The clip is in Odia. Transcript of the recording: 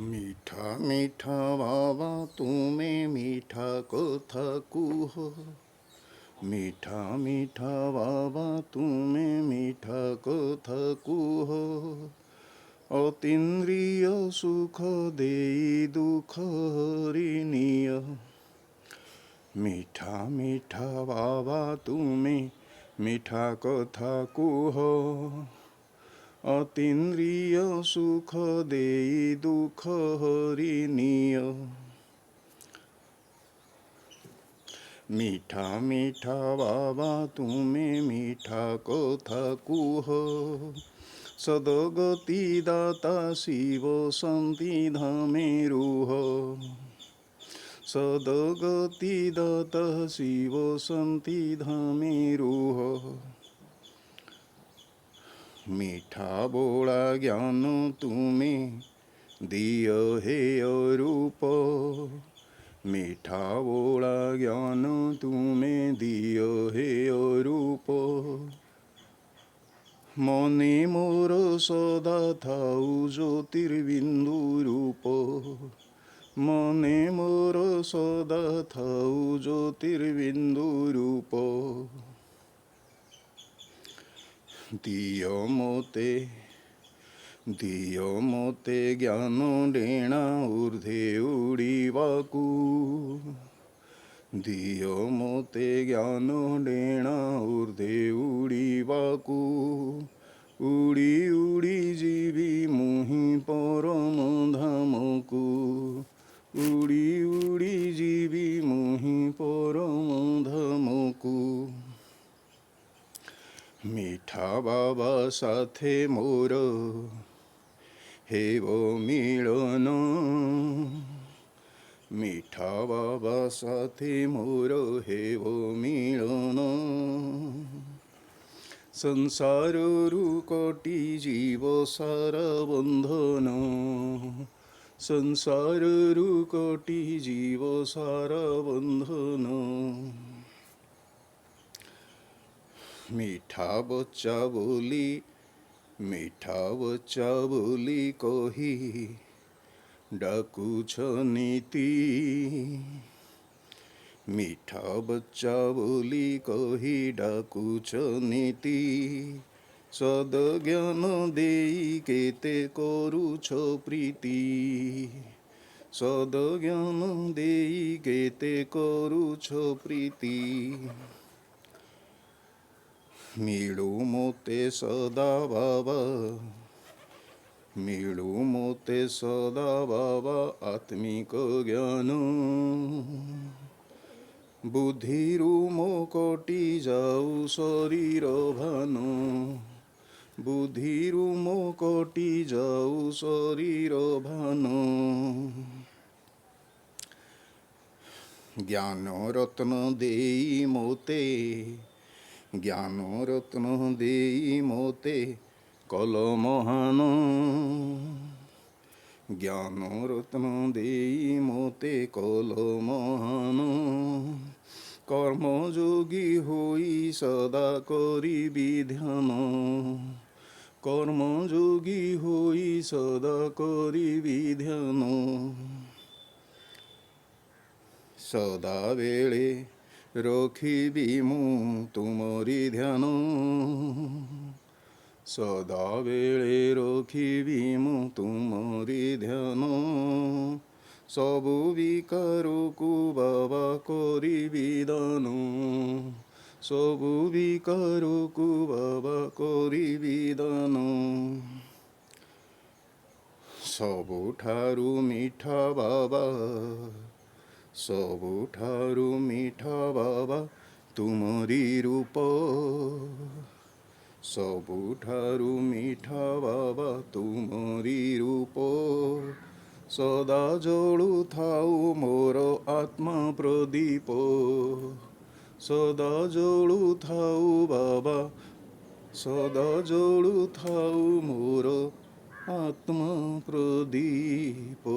মিঠা মিঠা বাবা তুমি মিঠা কথা কুহ, মিঠা মিঠা বাবা তুমি মিঠা কথা কুহ, অতীন্দ্রিয় সুখ দেই দুঃখ হরিণীয়। মিঠা মিঠা বাবা তুমি মিঠা কথা কুহ, অতীন্দ্রিয় সুখ দেই দুঃখ হরিণীয়। মিঠা মিঠা বাবা তুমি মিঠা কথা কুহ, সদগতি দাতা শিব শান্তি ধামে রুহ, সদগতি দাতা শিব শান্তি ধামে রুহ। মিঠা বোলা জ্ঞান তুমি দিয় হে অরূপ, মিঠা বোলা জ্ঞান তুমি দিয় হে অরূপ। মনে মোর সদা থাউ জ্যোতির্বিন্দু রূপ, মনে মোর সদা থাউ জ্যোতির্বিন্দু রূপ। ଦିଅ ମୋତେ ଜ୍ଞାନ ଡେଣା ଊର୍ଦ୍ଧ୍ୱେ ଉଡ଼ିବାକୁ, ଦିଅ ମୋତେ ଜ୍ଞାନ ଡେଣା ଊର୍ଦ୍ଧ୍ୱେ ଉଡ଼ିବାକୁ। ଉଡ଼ି ଉଡ଼ି ଯିବି ମୁହିଁ ପରମ ଧାମକୁ, ଉଡ଼ି ଉଡ଼ି ଯିବି ମୁହିଁ ପରମ ଧାମକୁ। ମିଠା ବାବା ସାଥେ ମୋର ହେବ ମିଳନ, ମିଠା ବାବା ସାଥେ ମୋର ହେବ ମିଳନ। ସଂସାରରୁ କଟିଯିବ ସାରା ବନ୍ଧନ, ସଂସାରରୁ କଟିଯିବ ସାରା ବନ୍ଧନ। ମିଠା ବଚ୍ଚା ବୋଲି କହି ଡାକୁଛ ନୀତି, ମିଠା ବଚ୍ଚା ବୋଲି କହି ଡାକୁଛ ନୀତି। ସଦଜ୍ଞାନ ଦେଇ କେତେ କରୁଛ ପ୍ରୀତି, ସଦଜ୍ଞାନ ଦେଇ କେତେ କରୁଛ ପ୍ରୀତି। ମିଳୁ ମୋତେ ସଦା ବାବା, ମିଳୁ ମୋତେ ସଦା ବାବା ଆତ୍ମିକ ଜ୍ଞାନ। ବୁଦ୍ଧିରୁ ମୋ କଟି ଯାଉ ଶରୀର ଭାନ, ବୁଦ୍ଧିରୁ ମୋ କଟି ଯାଉ ଶରୀର ଭାନ। ଜ୍ଞାନ ରତ୍ନ ଦେଇ ମୋତେ, ଜ୍ଞାନ ରତ୍ନ ଦେଇ ମୋତେ କଲ ମହାନ, ଜ୍ଞାନ ରତ୍ନ ଦେଇ ମୋତେ କଲ ମହାନ। କର୍ମଯୋଗୀ ହୋଇ ସଦା କରିବି ଧ୍ୟାନ, କର୍ମଯୋଗୀ ହୋଇ ସଦା କରିବି ଧ୍ୟାନ। ସଦାବେଳେ ରଖିବି ମୁଁ ତୁମରି ଧ୍ୟାନ, ସଦାବେଳେ ରଖିବି ମୁଁ ତୁମରି ଧ୍ୟାନ। ସବୁ ବିକାରକୁ ବାବା କରିବି ଦାନ, ସବୁ ବିକାରକୁ ବାବା କରିବି ଦାନ। ସବୁଠାରୁ ମିଠା ବାବା, ସବୁଠାରୁ ମିଠା ବାବା ତୁମରି ରୂପ, ସବୁଠାରୁ ମିଠା ବାବା ତୁମରି ରୂପ। ସଦା ଜଳୁଥାଉ ମୋର ଆତ୍ମା ପ୍ରଦୀପ, ସଦା ଜଳୁଥାଉ ବାବା, ସଦା ଜଳୁଥାଉ ମୋର ଆତ୍ମା ପ୍ରଦୀପ।